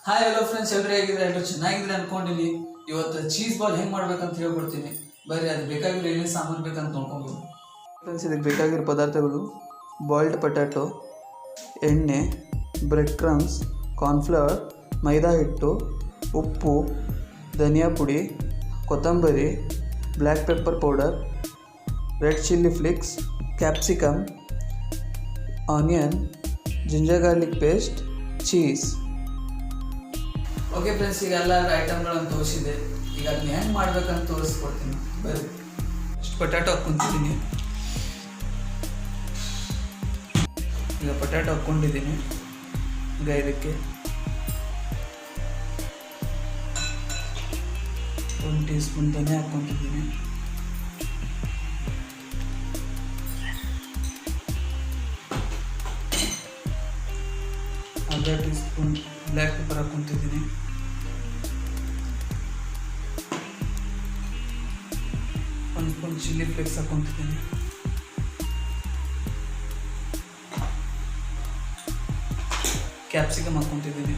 Hi hello friends, ಎಲ್ಲರೂ ಹೇಗಿದ್ರೆ ಎಲ್ಲರೂ ಚೆನ್ನಾಗಿದ್ರೆ ಅನ್ಕೊಂಡಿನಿ. ಇವತ್ತು ಚೀಸ್ ಬಾಲ್ ಹೆಂಗೆ ಮಾಡ್ಬೇಕಂತ ಹೇಳ್ಕೊಡ್ತೀನಿ. ಬರ್ರಿ, ಅದು ಬೇಕಾಗಿರೋ ಏನೇನು ಸಾಮಾನು ಬೇಕಂತ ನೋಡ್ಕೊಂಡು ಫ್ರೆಂಡ್ಸ್. ಇದಕ್ಕೆ ಬೇಕಾಗಿರೋ ಪದಾರ್ಥಗಳು: ಬಾಯ್ಲ್ಡ್ ಪೊಟ್ಯಾಟೊ, ಎಣ್ಣೆ, ಬ್ರೆಡ್ ಕ್ರಮ್ಸ್, ಕಾರ್ನ್ಫ್ಲವರ್, ಮೈದಾ ಹಿಟ್ಟು, ಉಪ್ಪು, ಧನಿಯಾ ಪುಡಿ, ಕೊತ್ತಂಬರಿ, black pepper powder, red chilli flakes, capsicum, onion, ginger garlic paste, cheese. Okay friends, ಈಗ ಎಲ್ಲ ಐಟಮ್ಗಳನ್ನು ತೋರಿಸಿದೆ. ಈಗ ಅದನ್ನ ಹೆಂಗೆ ಮಾಡ್ಬೇಕಂತ ತೋರಿಸ್ಕೊಡ್ತೀನಿ. ಬರ್ರಿ, ಇಷ್ಟು ಪೊಟ್ಯಾಟೊ ಹಾಕ್ಕೊಂತಿದ್ದೀನಿ. ಈಗ ಪೊಟ್ಯಾಟೊ ಹಾಕ್ಕೊಂಡಿದ್ದೀನಿ. ಈಗ ಇದಕ್ಕೆ 1 ಟೀ ಸ್ಪೂನ್ ಧನಿಯಾ ಹಾಕ್ಕೊತಿದ್ದೀನಿ. ಅರ್ಧ ಟೀ ಸ್ಪೂನ್ ಬ್ಲ್ಯಾಕ್ ಪೆಪ್ಪರ್ ಹಾಕ್ಕೊತಿದ್ದೀನಿ. 1 ಸ್ಪೂನ್ ಚಿಲ್ಲಿ ಫ್ಲೇಕ್ಸ್ ಹಾಕ್ಕೊತಿದ್ದೀನಿ. ಕ್ಯಾಪ್ಸಿಕಮ್ ಹಾಕ್ಕೊತಿದ್ದೀನಿ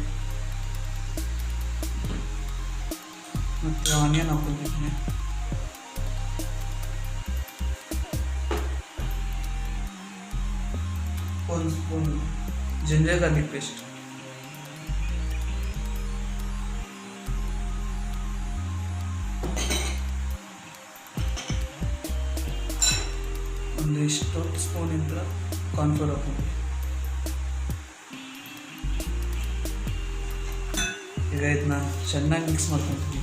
ಮತ್ತು ಆನಿಯನ್ ಹಾಕ್ಕೊತಿದ್ದೀನಿ. ಒಂದು ಸ್ಪೂನ್ ಜಿಂಜರ್ ಗಾರ್ಲಿಕ್ ಪೇಸ್ಟ್, ಒಂದಿಷ್ಟು ಸ್ಪೂನಿಂದ ಕಾರ್ನ್ಫ್ಲವರ್ ಹಾಕ್ಕೊಂಡು ಈಗ ಇದನ್ನ ಚೆನ್ನಾಗಿ ಮಿಕ್ಸ್ ಮಾಡ್ಕೊತೀವಿ.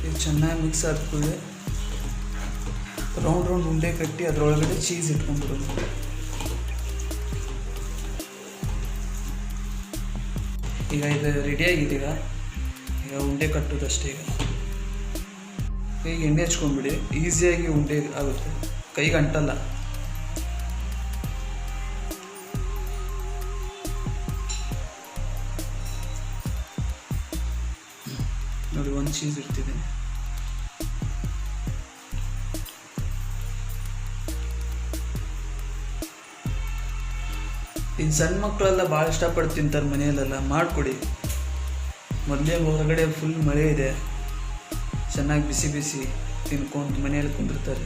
ಇದು ಚೆನ್ನಾಗಿ ಮಿಕ್ಸ್ ಆದ್ಮೇಲೆ ರೌಂಡ್ ಉಂಡೆ ಕಟ್ಟಿ ಅದರೊಳಗಡೆ ಚೀಸ್ ಇಟ್ಕೊಂಡ್ಬಿಡೋದು. ಈಗ ಇದು ರೆಡಿಯಾಗಿದೆ. ಈಗ ಉಂಡೆ ಕಟ್ಟೋದಷ್ಟೇ. ಈಗ ಎಣ್ಣೆ ಹಚ್ಕೊಂಡ್ಬಿಡಿ. ಈಸಿಯಾಗಿ ಉಂಡೆ ಆಗುತ್ತೆ, ಕೈಗೆ ಅಂಟಲ್ಲ. ನೋಡಿ, ಒಂದು ಚೀಸ್ ಇಡ್ತಿದ್ದೀನಿ. ಇನ್ನು ಸಣ್ಣ ಮಕ್ಕಳೆಲ್ಲ ಭಾಳ ಇಷ್ಟಪಟ್ಟು ತಿಂತಾರೆ. ಮನೆಯಲ್ಲೆಲ್ಲ ಮಾಡಿಕೊಡಿ. ಮೊದಲೇ ಹೊರಗಡೆ ಫುಲ್ ಮಳೆ ಇದೆ, ಚೆನ್ನಾಗಿ ಬಿಸಿ ಬಿಸಿ ತಿನ್ಕೊಂಡು ಮನೆಯಲ್ಲಿ ಕುಂದಿರ್ತಾರೆ.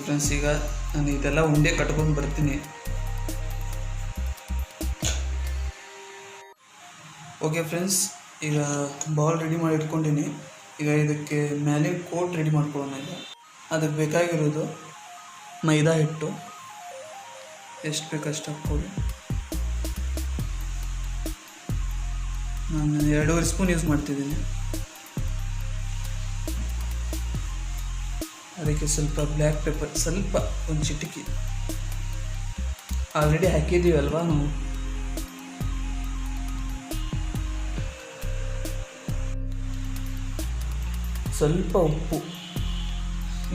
ಫ್ರೆಂಡ್ಸ್, ಈಗ ನಾನು ಇದೆಲ್ಲ ಉಂಡೆ ಕಟ್ಕೊಂಡು ಬರ್ತೀನಿ. ಓಕೆ ಫ್ರೆಂಡ್ಸ್, ಈಗ ಬಾಲ್ ರೆಡಿ ಮಾಡಿ ಇಟ್ಕೊಂಡಿನಿ. ಈಗ ಇದಕ್ಕೆ ಮೇಲೆ ಕೋಟ್ ರೆಡಿ ಮಾಡ್ಕೊಳ್ಳೋಣ. ಈಗ ಅದಕ್ಕೆ ಬೇಕಾಗಿರೋದು ಮೈದಾ ಹಿಟ್ಟು. ಎಷ್ಟು ಬೇಕಷ್ಟು ಹಾಕ್ಕೊಳ್ಳಿ. ನಾನು 2.5 ಸ್ಪೂನ್ ಯೂಸ್ ಮಾಡ್ತಿದ್ದೀನಿ. ಅದಕ್ಕೆ ಸ್ವಲ್ಪ ಬ್ಲ್ಯಾಕ್ ಪೆಪ್ಪರ್, ಸ್ವಲ್ಪ ಒಂದು ಚಿಟಿಕೆ. ಆಲ್ರೆಡಿ ಹಾಕಿದ್ದೀವಲ್ವಾ ನಾವು. ಸ್ವಲ್ಪ ಉಪ್ಪು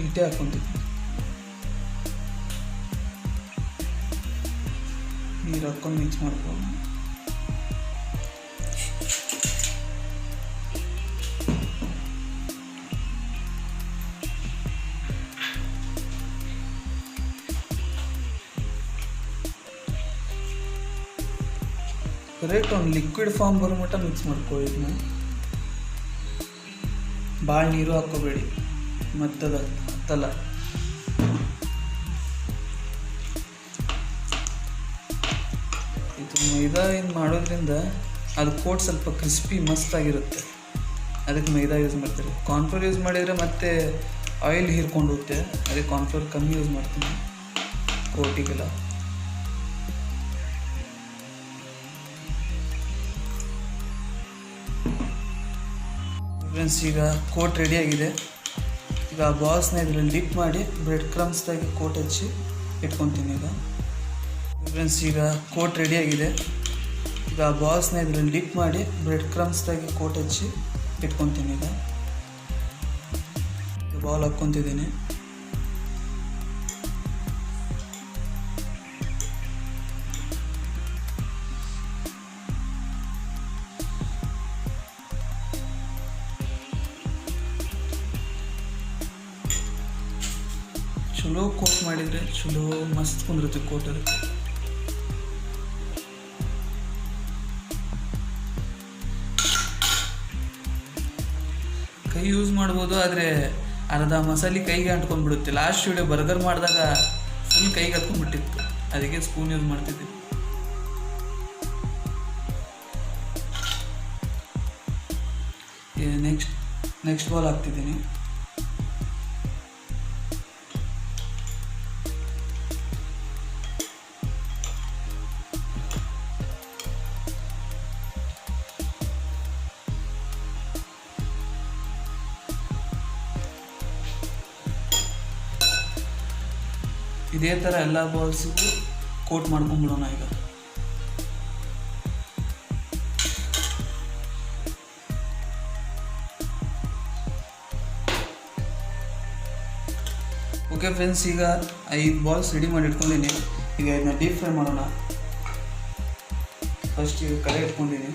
ಇಟ್ಟೆ ಹಾಕ್ಕೊಂತಿದ್ವಿ. ನೀರು ಹಾಕ್ಕೊಂಡು ಮಿಕ್ಸ್ ಮಾಡ್ಕೊಳ್ಳೋಣ. ಕರೆಕ್ಟ್ ಒಂದು ಲಿಕ್ವಿಡ್ ಫಾರ್ಮ್ ಬರೋ ಮಟ್ಟ ಮಿಕ್ಸ್ ಮಾಡ್ಕೊಳ್ಳಿ. ಇದನ್ನ ಭಾಳ ನೀರು ಹಾಕ್ಕೋಬೇಡಿ, ಮತ್ತದ ಹತ್ತಲ್ಲ. ಇದು ಮೈದಾ ಏನು ಮಾಡೋದ್ರಿಂದ ಅದು ಕೋಟ್ ಸ್ವಲ್ಪ ಕ್ರಿಸ್ಪಿ ಮಸ್ತಾಗಿರುತ್ತೆ. ಅದಕ್ಕೆ ಮೈದಾ ಯೂಸ್ ಮಾಡ್ತಾರೆ. ಕಾರ್ನ್ಫ್ಲವರ್ ಯೂಸ್ ಮಾಡಿದರೆ ಮತ್ತೆ ಆಯಿಲ್ ಹೀರ್ಕೊಂಡು ಹೋಗುತ್ತೆ. ಅದಕ್ಕೆ ಕಾರ್ನ್ಫ್ಲವರ್ ಕಮ್ಮಿ ಯೂಸ್ ಮಾಡ್ತೀನಿ ಕೋಟಿಗೆಲ್ಲ. ಫ್ರೆಂಡ್ಸ್, ಈಗ ಕೋಟ್ ರೆಡಿಯಾಗಿದೆ. ಈಗ ಆ ಬಾಲ್ಸ್ನ ಇದರಲ್ಲಿ ಡಿಪ್ ಮಾಡಿ ಬ್ರೆಡ್ ಕ್ರಮ್ಸ್ದಾಗಿ ಕೋಟ್ ಹಚ್ಚಿ ಇಟ್ಕೊತೀನಿ. ಈಗ ಫ್ರೆಂಡ್ಸ್, ಈಗ ಕೋಟ್ ರೆಡಿಯಾಗಿದೆ. ಈಗ ಬಾಲ್ಸ್ನ ಇದರಲ್ಲಿ ಡಿಪ್ ಮಾಡಿ ಬ್ರೆಡ್ ಕ್ರಮ್ಸ್ದಾಗಿ ಕೋಟ್ ಹಚ್ಚಿ ಇಟ್ಕೊತೀನಿ. ಈಗ ಬಾಲ್ ಹಾಕ್ಕೊತಿದ್ದೀನಿ. ಚಲೋ ಕೋಟ್ ಮಾಡಿದರೆ ಚಲೋ ಮಸ್ತ್ ಕುಂದಿರುತ್ತೆ ಕೋಟ್. ಅದಕ್ಕೆ ಕೈ ಯೂಸ್ ಮಾಡ್ಬೋದು, ಆದರೆ ಅರ್ಧ ಮಸಾಲೆ ಕೈಗೆ ಅಂಟ್ಕೊಂಡ್ಬಿಡುತ್ತೆ. ಲಾಸ್ಟ್ ವಿಡಿಯೋ ಬರ್ಗರ್ ಮಾಡಿದಾಗ ಫುಲ್ ಕೈಗೆ ಹತ್ಕೊಂಡ್ಬಿಟ್ಟಿತ್ತು, ಅದಕ್ಕೆ ಸ್ಪೂನ್ ಯೂಸ್ ಮಾಡ್ತಿದ್ದೆ. ನೆಕ್ಸ್ಟ್ ಬಾಲ್ ಹಾಕ್ತಿದ್ದೀನಿ. ಇದೇ ಥರ ಎಲ್ಲ ಬಾಲ್ಸಿಗೂ ಕೋಟ್ ಮಾಡ್ಕೊಂಡ್ಬಿಡೋಣ. ಈಗ ಓಕೆ ಫ್ರೆಂಡ್ಸ್, ಈಗ 5 ಬಾಲ್ಸ್ ರೆಡಿ ಮಾಡಿ ಇಟ್ಕೊಂಡಿನಿ. ಈಗ ಇದನ್ನ ಡೀಪ್ ಫ್ರೈ ಮಾಡೋಣ. ಫಸ್ಟ್ ಈಗ ಕಡೆ ಇಟ್ಕೊಂಡಿನಿ,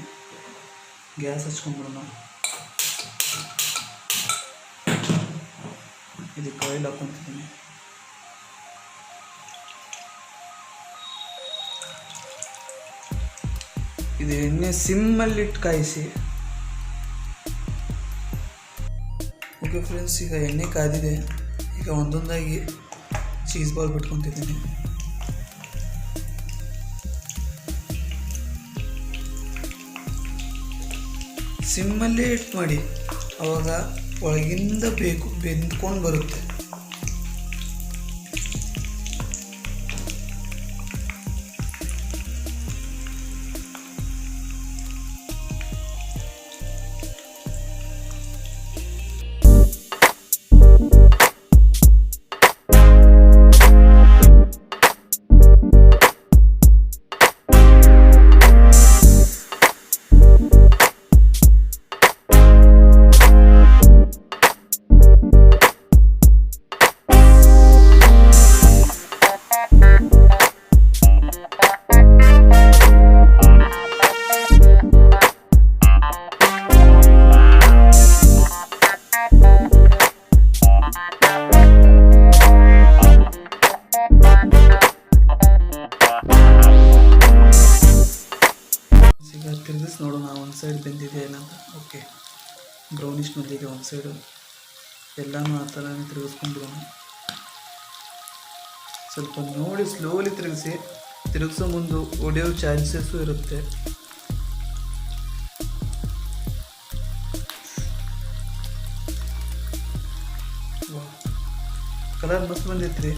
ಗ್ಯಾಸ್ ಹಚ್ಕೊಂಡ್ಬಿಡೋಣ. ಇದಕ್ಕೆ ಆಯಿಲ್ ಹಾಕ್ಕೊಂತಿದ್ದೀನಿ. ಇದು ಎಣ್ಣೆ ಸಿಮ್ಮಲ್ಲಿಟ್ಟು ಕಾಯಿಸಿ. ಓಕೆ ಫ್ರೆಂಡ್ಸ್, ಈಗ ಎಣ್ಣೆ ಕಾದಿದೆ. ಈಗ ಒಂದೊಂದಾಗಿ ಚೀಸ್ ಬಾಲ್ ಬಿಟ್ಕೊತಿದ್ದೀನಿ. ಸಿಮ್ಮಲ್ಲೇ ಇಟ್ಟು ಮಾಡಿ, ಆವಾಗ ಒಳಗಿಂದ ಬೆಂದ್ಕೊಂಡು ಬರುತ್ತೆ. ತಿರುಗಿಸಿ ನೋಡೋಣ ಒಂದು ಸೈಡ್ ಬೆಂದಿದೆ ಏನಂತ. ಓಕೆ, ಬ್ರೌನಿಶ್ ಬಂದಿದೆ ಒಂದು ಸೈಡು. ಎಲ್ಲನೂ ಆ ಥರನೇ ತಿರುಗಿಸ್ಕೊಂಡ್ಬಿಡೋಣ. ಸ್ವಲ್ಪ ನೋಡಿ ಸ್ಲೋಲಿ ತಿರುಗಿಸೋ ಮುಂದೆ ಒಡೆಯೋ ಚಾನ್ಸಸ್ಸು ಇರುತ್ತೆ. ಕಲರ್ ಮಸ್ತ್ ಬಂದೈತ್ರಿ.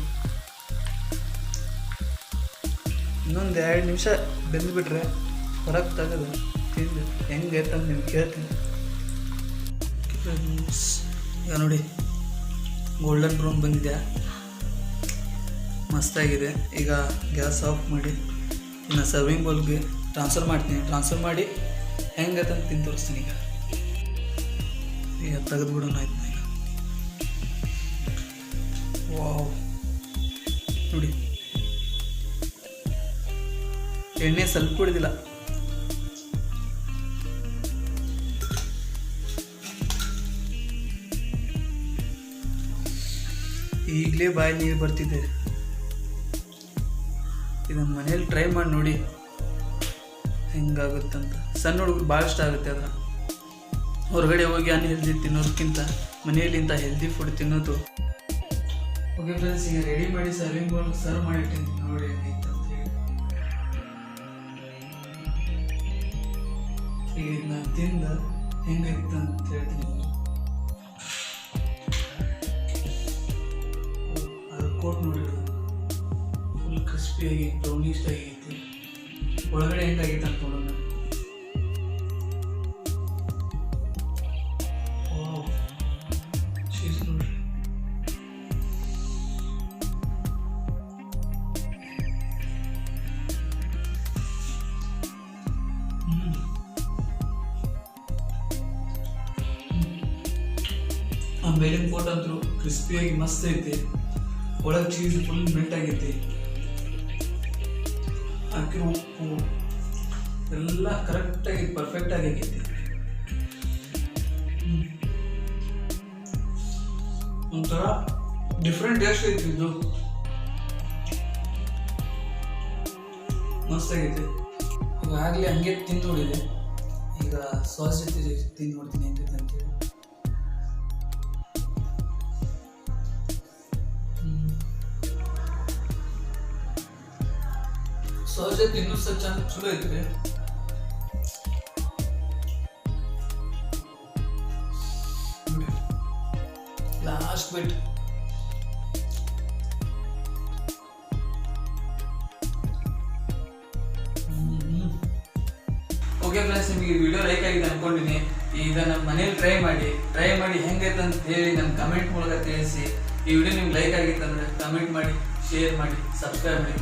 ಇನ್ನೊಂದು 2 ನಿಮಿಷ ಬೆಂದುಬಿಟ್ರೆ ಹೊರಗೆ ತೆಗೆದು ತಿಂದು ಹೆಂಗೆ ಅಂತ ನಿಮ್ಗೆ ಕೇಳ್ತೀನಿ. ಈಗ ನೋಡಿ ಗೋಲ್ಡನ್ ಬ್ರೌನ್ ಬಂದಿದೆ, ಮಸ್ತಾಗಿದೆ. ಈಗ ಗ್ಯಾಸ್ ಆಫ್ ಮಾಡಿ ಇನ್ನು ಸರ್ವಿಂಗ್ ಬೌಲ್ಗೆ ಟ್ರಾನ್ಸ್ಫರ್ ಮಾಡ್ತೀನಿ. ಟ್ರಾನ್ಸ್ಫರ್ ಮಾಡಿ ಹೆಂಗೆ ಅಂತ ತಿಂದು ತೋರಿಸ್ತೀನಿ. ಈಗ ತೆಗೆದು ಬಿಡೋಣ ಆಯ್ತು. ಈಗ ವಾವ್, ನೋಡಿ ಎಣ್ಣೆ ಸ್ವಲ್ಪ ಕುಡಿದಿಲ್ಲ. ಈಗಲೇ ಬಾಯಿ ನೀರು ಬರ್ತಿದೆ. ಇದನ್ನು ಮನೇಲಿ ಟ್ರೈ ಮಾಡಿ ನೋಡಿ ಹೆಂಗಾಗುತ್ತಂತ. ಸಣ್ಣ ಹುಡುಗರು ಭಾಳ ಇಷ್ಟ ಆಗುತ್ತೆ. ಅದರ ಹೊರಗಡೆ ಹೋಗಿ ಅನ್ಹೆಲ್ದಿ ತಿನ್ನೋದಕ್ಕಿಂತ ಮನೆಯಲ್ಲಿಂತ ಹೆಲ್ದಿ ಫುಡ್ ತಿನ್ನೋದು. ಓಕೆ ಫ್ರೆಂಡ್ಸ್, ಈಗ ರೆಡಿ ಮಾಡಿ ಸರ್ವಿಂಗ್ ಬೌಲ್ ಸರ್ವ್ ಮಾಡಿಟ್ಟಿದ್ದೀನಿ. ನೋಡಿ ಹೆಂಗೈತೆ ಅಂತ ಹೇಳಿ. ಈಗ ಇದನ್ನ ತಿಂದ ಹೆಂಗೈತೆ ಅಂತ ಹೇಳ್ತೀನಿ. ಕೋಟ್ ನೋಡಿ ಫುಲ್ ಕ್ರಿಸ್ಪಿಯಾಗಿ ಬ್ರೌನಿಶ್ ಆಗೈತಿ. ಒಳಗಡೆ ಹೆಂಗಾಗೈತೆ ಅಂತ ನೋಡೋಣ. ಚೀಸ್ ನೋಡಿ, ಮೇಲಿನ ಫೋಟೋ ಅಂತೂ ಕ್ರಿಸ್ಪಿಯಾಗಿ ಮಸ್ತ್ ಐತಿ, ಒಳಗೆ ಚೀಸ್ ಫುಲ್ ಮೆಲ್ಟ್ ಆಗೈತಿ, ಹಾಕಿರೋ ಉಪ್ಪು ಎಲ್ಲ ಕರೆಕ್ಟಾಗಿ ಪರ್ಫೆಕ್ಟ್ ಆಗೈತಿ. ಒಂಥರ ಡಿಫ್ರೆಂಟ್ ಟೇಸ್ಟ್ ಐತಿ, ಇದು ಮಸ್ತ್ ಆಗೈತಿ. ಈಗಾಗಲೇ ಹಂಗೆ ತಿಂದು ನೋಡಿದೆ, ಈಗ ಸಾಸ್ ಜೊತೆ ತಿಂದು ನೋಡ್ತೀನಿ ಅಂತೈತೆ ಅಂತೇಳಿ. ಸಾಸ್ ಜೊತೆ ಇನ್ನೂ ಸಚ್ಚ ಚಲೋ ಐತ್ರಿ. ಲಾಸ್ಟ್ ಬಿಟ್ ಓಕೆ ಫ್ರೆಂಡ್ಸ್, ನಿಮಗೆ ವಿಡಿಯೋ ಲೈಕ್ ಆಗಿದೆ ಅನ್ಕೊಂಡಿನಿ. ಈಗ ನಮ್ಮ ಮನೇಲಿ ಟ್ರೈ ಮಾಡಿ ಹೆಂಗೈತೆ ಅಂತ ಹೇಳಿ ನನ್ನ ಕಮೆಂಟ್ ಮೂಲಕ ತಿಳಿಸಿ. ಈ ವಿಡಿಯೋ ನಿಮ್ಗೆ ಲೈಕ್ ಆಗಿತ್ತು ಅಂದ್ರೆ ಕಮೆಂಟ್ ಮಾಡಿ, ಶೇರ್ ಮಾಡಿ, ಸಬ್ಸ್ಕ್ರೈಬ್ ಮಾಡಿ.